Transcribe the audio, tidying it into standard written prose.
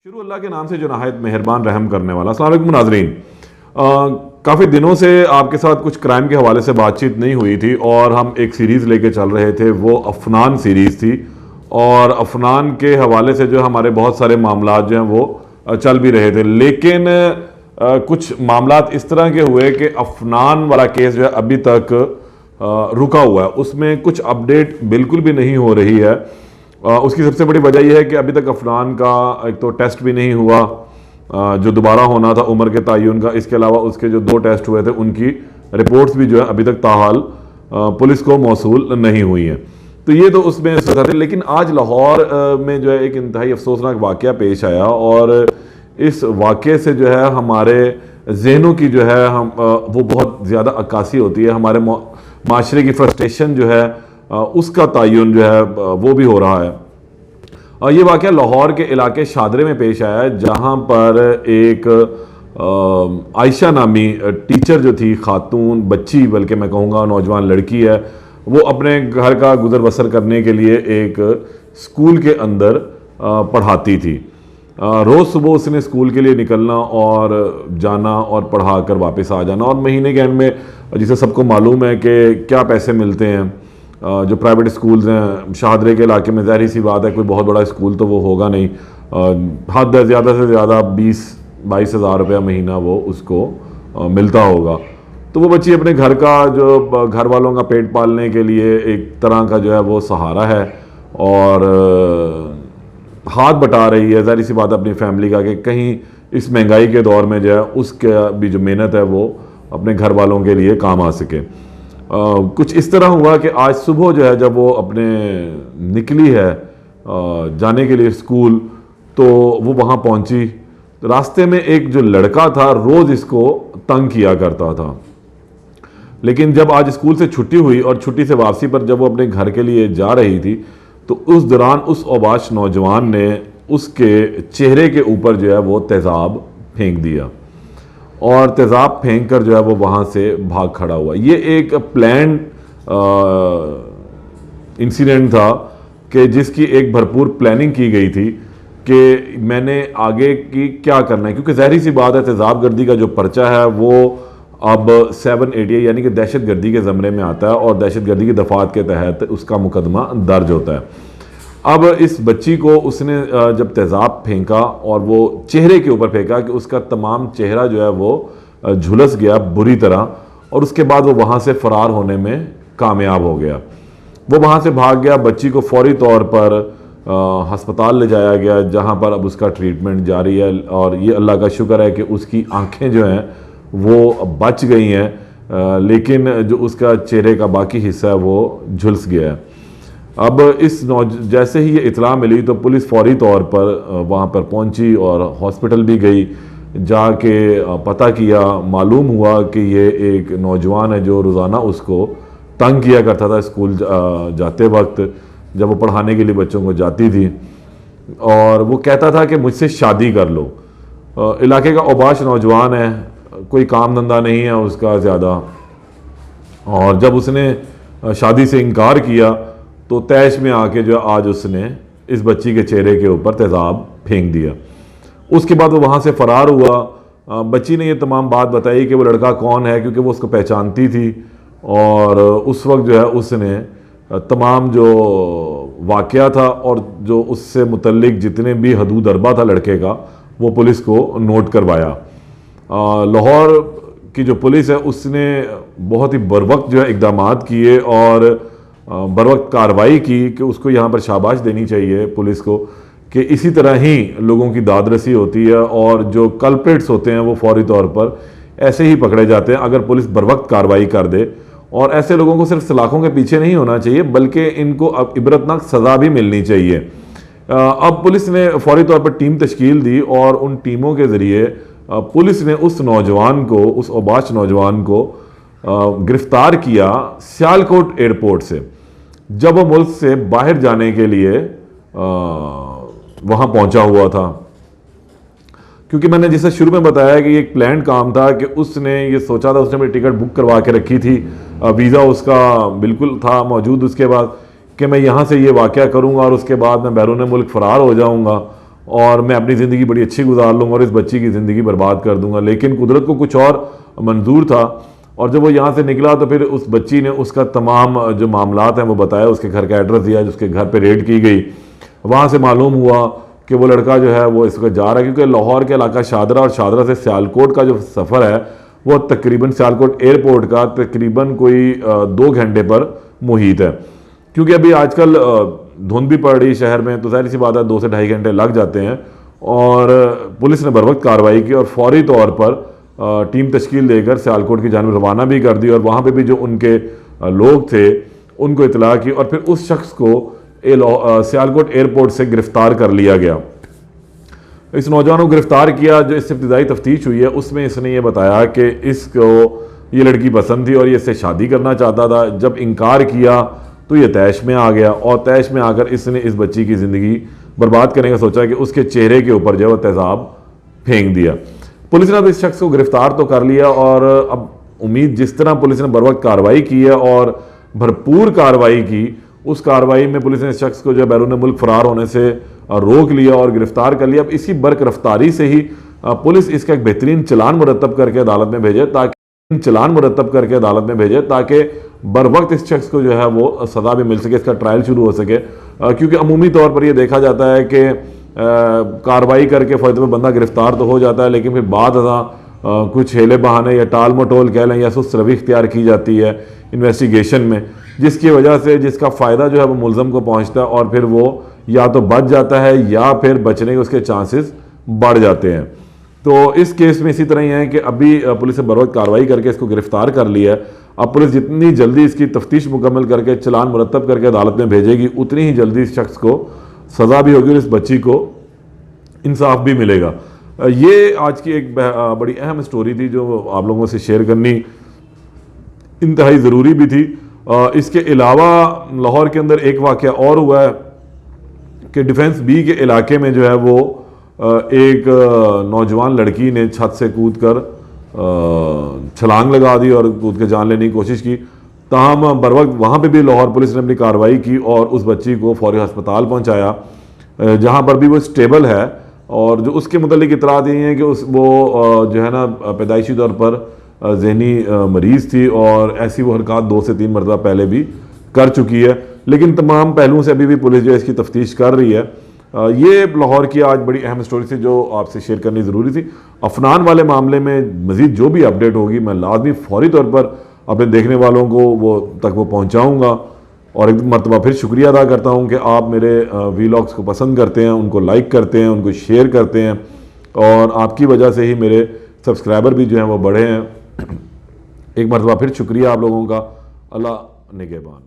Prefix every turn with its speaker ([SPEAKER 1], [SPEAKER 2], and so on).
[SPEAKER 1] شروع اللہ کے نام سے جو نہایت مہربان رحم کرنے والا۔ السلام علیکم ناظرین، کافی دنوں سے آپ کے ساتھ کچھ کرائم کے حوالے سے بات چیت نہیں ہوئی تھی اور ہم ایک سیریز لے کے چل رہے تھے، وہ افنان سیریز تھی، اور افنان کے حوالے سے جو ہمارے بہت سارے معاملات جو ہیں وہ چل بھی رہے تھے، لیکن کچھ معاملات اس طرح کے ہوئے کہ افنان والا کیس جو ہے ابھی تک رکا ہوا ہے، اس میں کچھ اپڈیٹ بالکل بھی نہیں ہو رہی ہے۔ اس کی سب سے بڑی وجہ یہ ہے کہ ابھی تک افنان کا ایک تو ٹیسٹ بھی نہیں ہوا جو دوبارہ ہونا تھا عمر کے تعین کا، اس کے علاوہ اس کے جو 2 ٹیسٹ ہوئے تھے ان کی رپورٹس بھی جو ہے ابھی تک تاحال پولیس کو موصول نہیں ہوئی ہیں، تو یہ تو اس میں تھے۔ لیکن آج لاہور میں جو ہے ایک انتہائی افسوسناک واقعہ پیش آیا، اور اس واقعے سے جو ہے ہمارے ذہنوں کی جو ہے وہ بہت زیادہ عکاسی ہوتی ہے، ہمارے معاشرے کی فرسٹریشن جو ہے اس کا تعین جو ہے وہ بھی ہو رہا ہے۔ یہ واقعہ لاہور کے علاقے شادرے میں پیش آیا ہے، جہاں پر ایک عائشہ نامی ٹیچر جو تھی، خاتون بچی بلکہ میں کہوں گا نوجوان لڑکی ہے، وہ اپنے گھر کا گزر بسر کرنے کے لیے ایک اسکول کے اندر پڑھاتی تھی۔ روز صبح اس نے اسکول کے لیے نکلنا اور جانا اور پڑھا کر واپس آ جانا، اور مہینے کے اینڈ میں جسے سب کو معلوم ہے کہ کیا پیسے ملتے ہیں جو پرائیویٹ اسکولز ہیں شاہدرے کے علاقے میں، ظاہری سی بات ہے کوئی بہت بڑا اسکول تو وہ ہوگا نہیں، حد ہے زیادہ سے زیادہ 20-22 ہزار روپیہ مہینہ وہ اس کو ملتا ہوگا۔ تو وہ بچی اپنے گھر کا جو گھر والوں کا پیٹ پالنے کے لیے ایک طرح کا جو ہے وہ سہارا ہے، اور ہاتھ بٹا رہی ہے ظاہری سی بات اپنی فیملی کا، کہ کہیں اس مہنگائی کے دور میں جو ہے اس کا بھی جو محنت ہے وہ اپنے گھر والوں کے لیے کام آ سکے۔ کچھ اس طرح ہوا کہ آج صبح جو ہے جب وہ اپنے نکلی ہے جانے کے لیے اسکول، تو وہ وہاں پہنچی، راستے میں ایک جو لڑکا تھا روز اس کو تنگ کیا کرتا تھا، لیکن جب آج اسکول سے چھٹی ہوئی اور چھٹی سے واپسی پر جب وہ اپنے گھر کے لیے جا رہی تھی، تو اس دوران اس اوباش نوجوان نے اس کے چہرے کے اوپر جو ہے وہ تیزاب پھینک دیا، اور تیزاب پھینک کر جو ہے وہ وہاں سے بھاگ کھڑا ہوا۔ یہ ایک پلانڈ انسیڈنٹ تھا کہ جس کی ایک بھرپور پلاننگ کی گئی تھی کہ میں نے آگے کی کیا کرنا ہے، کیونکہ ظاہری سی بات ہے تیزاب گردی کا جو پرچہ ہے وہ اب 780 یعنی کہ دہشت گردی کے زمرے میں آتا ہے، اور دہشت گردی کی دفعات کے تحت اس کا مقدمہ درج ہوتا ہے۔ اب اس بچی کو اس نے جب تیزاب پھینکا اور وہ چہرے کے اوپر پھینکا کہ اس کا تمام چہرہ جو ہے وہ جھلس گیا بری طرح، اور اس کے بعد وہ وہاں سے فرار ہونے میں کامیاب ہو گیا۔ وہ وہاں سے بھاگ گیا، بچی کو فوری طور پر ہسپتال لے جایا گیا، جہاں پر اب اس کا ٹریٹمنٹ جاری ہے، اور یہ اللہ کا شکر ہے کہ اس کی آنکھیں جو ہیں وہ بچ گئی ہیں، لیکن جو اس کا چہرے کا باقی حصہ ہے وہ جھلس گیا ہے۔ اب جیسے ہی یہ اطلاع ملی تو پولیس فوری طور پر وہاں پر پہنچی اور ہاسپٹل بھی گئی، جا کے پتہ کیا، معلوم ہوا کہ یہ ایک نوجوان ہے جو روزانہ اس کو تنگ کیا کرتا تھا اسکول جاتے وقت، جب وہ پڑھانے کے لیے بچوں کو جاتی تھی، اور وہ کہتا تھا کہ مجھ سے شادی کر لو۔ علاقے کا اوباش نوجوان ہے، کوئی کام دھندہ نہیں ہے اس کا زیادہ، اور جب اس نے شادی سے انکار کیا تو تیش میں آ کے جو آج اس نے اس بچی کے چہرے کے اوپر تیزاب پھینک دیا۔ اس کے بعد وہ وہاں سے فرار ہوا۔ بچی نے یہ تمام بات بتائی کہ وہ لڑکا کون ہے، کیونکہ وہ اس کو پہچانتی تھی، اور اس وقت جو ہے اس نے تمام جو واقعہ تھا اور جو اس سے متعلق جتنے بھی حدود اربا تھا لڑکے کا وہ پولیس کو نوٹ کروایا۔ لاہور کی جو پولیس ہے اس نے بہت ہی بروقت جو ہے اقدامات کیے اور بروقت کارروائی کی، کہ اس کو یہاں پر شاباش دینی چاہیے پولیس کو، کہ اسی طرح ہی لوگوں کی داد رسی ہوتی ہے، اور جو کلپریٹس ہوتے ہیں وہ فوری طور پر ایسے ہی پکڑے جاتے ہیں اگر پولیس بروقت کارروائی کر دے، اور ایسے لوگوں کو صرف سلاخوں کے پیچھے نہیں ہونا چاہیے بلکہ ان کو اب عبرتناک سزا بھی ملنی چاہیے۔ اب پولیس نے فوری طور پر ٹیم تشکیل دی، اور ان ٹیموں کے ذریعے پولیس نے اس نوجوان کو، اس اوباش نوجوان کو گرفتار کیا سیالکوٹ ایئرپورٹ سے، جب وہ ملک سے باہر جانے کے لیے وہاں پہنچا ہوا تھا۔ کیونکہ میں نے جیسے شروع میں بتایا کہ یہ ایک پلانڈ کام تھا، کہ اس نے یہ سوچا تھا، اس نے اپنی ٹکٹ بک کروا کے رکھی تھی، ویزا اس کا بالکل تھا موجود اس کے بعد، کہ میں یہاں سے یہ واقعہ کروں گا اور اس کے بعد میں بیرون ملک فرار ہو جاؤں گا، اور میں اپنی زندگی بڑی اچھی گزار لوں گا اور اس بچی کی زندگی برباد کر دوں گا. لیکن قدرت کو کچھ اور منظور تھا, اور جب وہ یہاں سے نکلا تو پھر اس بچی نے اس کا تمام جو معاملات ہیں وہ بتایا, اس کے گھر کا ایڈریس دیا, جس کے گھر پہ ریڈ کی گئی. وہاں سے معلوم ہوا کہ وہ لڑکا جو ہے وہ اس کو جا رہا ہے, کیونکہ لاہور کے علاقہ شادرہ اور شادرہ سے سیالکوٹ کا جو سفر ہے وہ تقریباً سیالکوٹ ایئرپورٹ کا تقریباً کوئی 2 گھنٹے پر محیط ہے. کیونکہ ابھی آج کل دھند بھی پڑ رہی شہر میں, تو ظاہر سی بات ہے 2 سے 2.5 گھنٹے لگ جاتے ہیں. اور پولیس نے بروقت کارروائی کی اور فوری طور پر ٹیم تشکیل دے کر سیالکوٹ کی جانب روانہ بھی کر دی, اور وہاں پہ بھی جو ان کے لوگ تھے ان کو اطلاع کی, اور پھر اس شخص کو سیالکوٹ ایئرپورٹ سے گرفتار کر لیا گیا. اس نوجوان کو گرفتار کیا, جو اس سے ابتدائی تفتیش ہوئی ہے اس میں اس نے یہ بتایا کہ اس کو یہ لڑکی پسند تھی اور یہ اس سے شادی کرنا چاہتا تھا. جب انکار کیا تو یہ طیش میں آ گیا, اور طیش میں آ کر اس نے اس بچی کی زندگی برباد کرنے کا سوچا کہ اس کے چہرے کے اوپر جو ہے وہ تیزاب پھینک دیا. پولیس نے اب اس شخص کو گرفتار تو کر لیا, اور اب امید جس طرح پولیس نے بروقت کارروائی کی ہے اور بھرپور کارروائی کی, اس کارروائی میں پولیس نے اس شخص کو جو ہے بیرون ملک فرار ہونے سے روک لیا اور گرفتار کر لیا. اب اسی برق رفتاری سے ہی پولیس اس کا ایک بہترین چلان مرتب کر کے عدالت میں بھیجے تاکہ بر وقت اس شخص کو جو ہے وہ سزا بھی مل سکے, اس کا ٹرائل شروع ہو سکے. کیونکہ عمومی طور پر یہ دیکھا جاتا ہے کہ کارروائی کر کے فوج میں بندہ گرفتار تو ہو جاتا ہے, لیکن پھر بعد ازاں کچھ ہیلے بہانے یا ٹال مٹول کہہ لیں یا سست روی اختیار کی جاتی ہے انویسٹیگیشن میں, جس کی وجہ سے جس کا فائدہ جو ہے وہ ملزم کو پہنچتا ہے, اور پھر وہ یا تو بچ جاتا ہے یا پھر بچنے کے اس کے چانسز بڑھ جاتے ہیں. تو اس کیس میں اسی طرح ہی ہے کہ ابھی پولیس نے بروقت کارروائی کر کے اس کو گرفتار کر لیا ہے. اب پولیس جتنی جلدی اس کی تفتیش مکمل کر کے چلان مرتب کر کے عدالت میں بھیجے گی, اتنی ہی جلدی اس شخص کو سزا بھی ہوگی اور اس بچی کو انصاف بھی ملے گا. یہ آج کی ایک بڑی اہم سٹوری تھی جو آپ لوگوں سے شیئر کرنی انتہائی ضروری بھی تھی. اس کے علاوہ لاہور کے اندر ایک واقعہ اور ہوا ہے کہ ڈیفنس بی کے علاقے میں جو ہے وہ ایک نوجوان لڑکی نے چھت سے کود کر چھلانگ لگا دی اور کود کے جان لینے کی کوشش کی. تاہم بروقت وہاں پہ بھی لاہور پولیس نے اپنی کارروائی کی اور اس بچی کو فوری ہسپتال پہنچایا, جہاں پر بھی وہ اسٹیبل ہے. اور جو اس کے متعلق اطلاعات یہ ہیں کہ وہ جو ہے نا پیدائشی طور پر ذہنی مریض تھی, اور ایسی وہ حرکات 2 سے 3 مرتبہ پہلے بھی کر چکی ہے. لیکن تمام پہلوؤں سے ابھی بھی پولیس جو ہے اس کی تفتیش کر رہی ہے. یہ لاہور کی آج بڑی اہم سٹوری تھی جو آپ سے شیئر کرنی ضروری تھی. افنان والے معاملے میں مزید جو بھی اپڈیٹ ہوگی میں لازمی فوری طور پر اپنے دیکھنے والوں کو تک پہنچاؤں گا. اور ایک مرتبہ پھر شکریہ ادا کرتا ہوں کہ آپ میرے ویلاگس کو پسند کرتے ہیں, ان کو لائک کرتے ہیں, ان کو شیئر کرتے ہیں, اور آپ کی وجہ سے ہی میرے سبسکرائبر بھی جو ہیں وہ بڑھے ہیں. ایک مرتبہ پھر شکریہ آپ لوگوں کا. اللہ نگہبان.